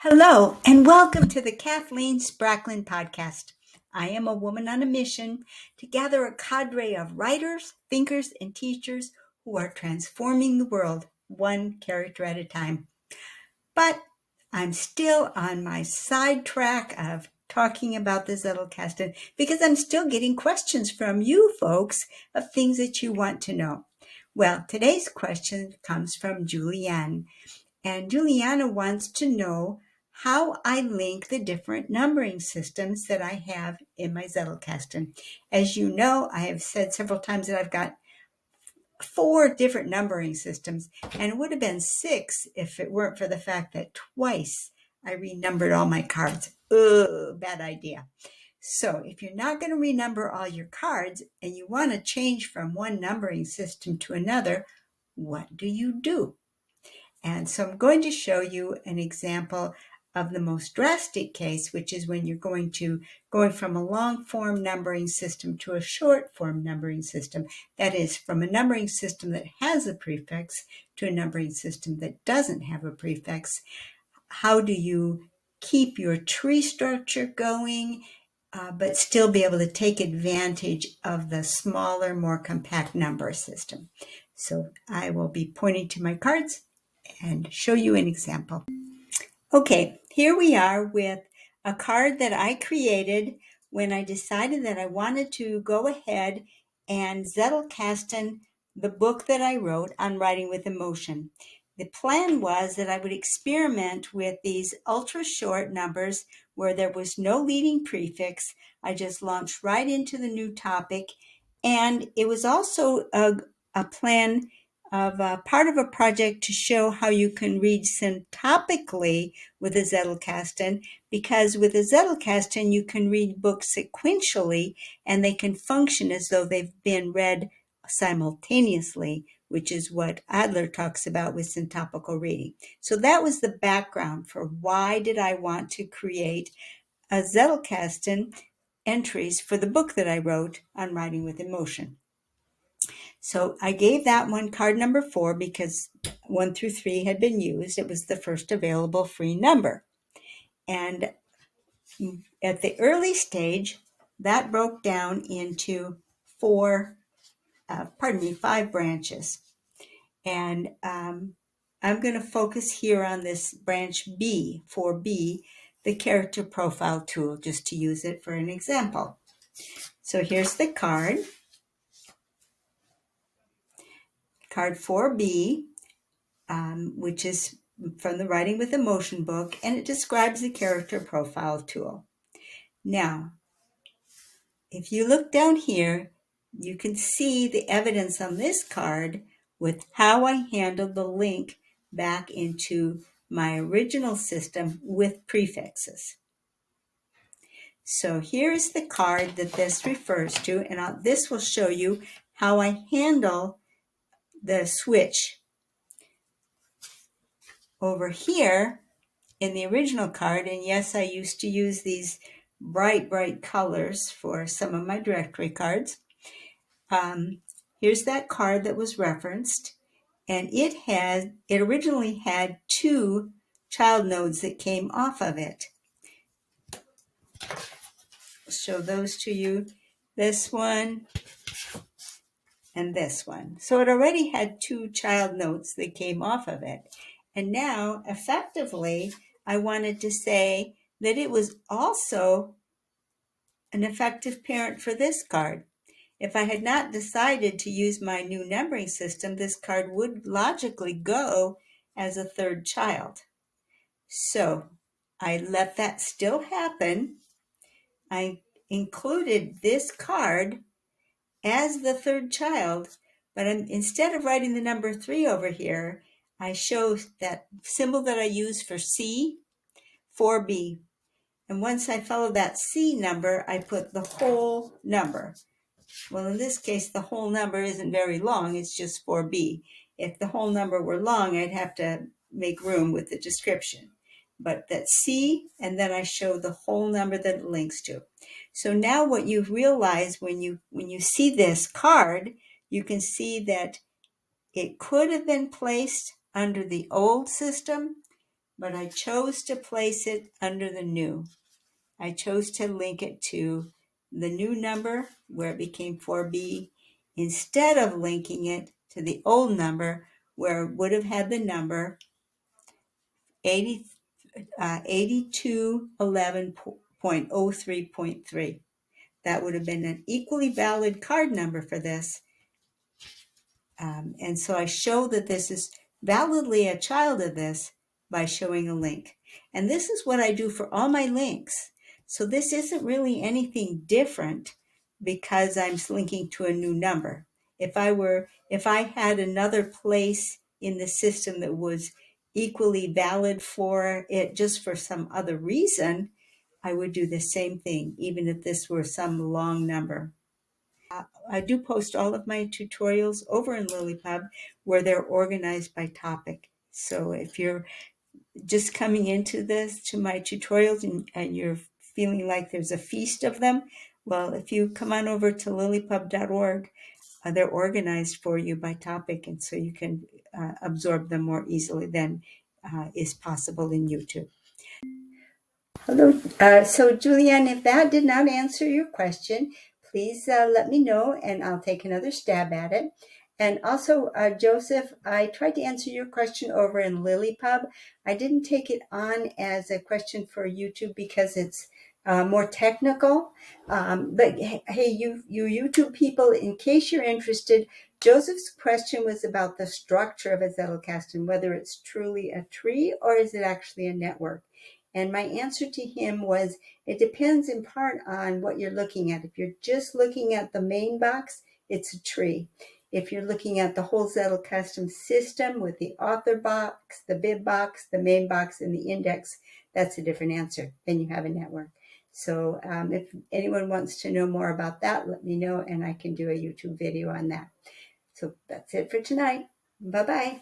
Hello, and welcome to the Kathleen Spracklin podcast. I am a woman on a mission to gather a cadre of writers, thinkers, and teachers who are transforming the world one character at a time. But I'm still on my sidetrack of talking about the Zettelkasten because I'm still getting questions from you folks of things that you want to know. Well, today's question comes from Julianne. And Juliana wants to know how I link the different numbering systems that I have in my Zettelkasten. As you know, I have said several times that I've got 4 different numbering systems, and it would have been 6 if it weren't for the fact that twice I renumbered all my cards. Bad idea. So if you're not going to renumber all your cards and you want to change from one numbering system to another, what do? And so I'm going to show you an example of the most drastic case, which is when you're going from a long form numbering system to a short form numbering system. That is, from a numbering system that has a prefix to a numbering system that doesn't have a prefix. How do you keep your tree structure going, but still be able to take advantage of the smaller, more compact number system? So I will be pointing to my cards and show you an example. Okay, here we are with a card that I created when I decided that I wanted to go ahead and Zettelkasten the book that I wrote on writing with emotion. The plan was that I would experiment with these ultra short numbers where there was no leading prefix. I just launched right into the new topic, and it was also a plan of part of a project to show how you can read syntopically with a Zettelkasten, because with a Zettelkasten you can read books sequentially and they can function as though they've been read simultaneously, which is what Adler talks about with syntopical reading. So that was the background for why did I want to create a Zettelkasten entries for the book that I wrote on writing with emotion. So I gave that one card number 4 because 1 through 3 had been used. It was the first available free number. And at the early stage, that broke down into 5 branches. And I'm going to focus here on this branch B, 4B, the character profile tool, just to use it for an example. So here's the card. Card 4B, which is from the Writing with Emotion book, and it describes the character profile tool. Now, if you look down here, you can see the evidence on this card with how I handled the link back into my original system with prefixes. So here's the card that this refers to, and this will show you how I handle the switch. Over here in the original card, and yes, I used to use these bright colors for some of my directory cards. Here's that card that was referenced, and it originally had 2 child nodes that came off of it. I'll show those to you. This one and this one. So it already had 2 child notes that came off of it. And now, effectively, I wanted to say that it was also an effective parent for this card. If I had not decided to use my new numbering system, this card would logically go as a 3rd child. So I let that still happen. I included this card as the 3rd child, but instead of writing the number 3 over here, I show that symbol that I use for C, 4B. And once I follow that C number, I put the whole number. Well, in this case, the whole number isn't very long. It's just 4B. If the whole number were long, I'd have to make room with the description. But that's C, and then I show the whole number that it links to. So now what you've realized when you see this card, you can see that it could have been placed under the old system, but I chose to place it under the new. I chose to link it to the new number where it became 4B instead of linking it to the old number where it would have had the number 8211.03.3. That would have been an equally valid card number for this. And so I show that this is validly a child of this by showing a link. And this is what I do for all my links. So this isn't really anything different because I'm linking to a new number. If I had another place in the system that was equally valid for it just for some other reason, I would do the same thing, even if this were some long number. I do post all of my tutorials over in LilyPub where they're organized by topic. So if you're just coming into to my tutorials and you're feeling like there's a feast of them, well, if you come on over to lilypub.org, they're organized for you by topic, and so you can absorb them more easily than is possible in YouTube. Hello. So, Julianne, if that did not answer your question, please let me know and I'll take another stab at it. And also, Joseph, I tried to answer your question over in LilyPub. I didn't take it on as a question for YouTube because it's more technical. But hey, you YouTube people, in case you're interested, Joseph's question was about the structure of a Zettelkasten, whether it's truly a tree or is it actually a network. And my answer to him was, it depends in part on what you're looking at. If you're just looking at the main box, it's a tree. If you're looking at the whole Zettelkasten system with the author box, the bib box, the main box, and the index, that's a different answer. Then you have a network. So if anyone wants to know more about that, let me know and I can do a YouTube video on that. So that's it for tonight. Bye-bye.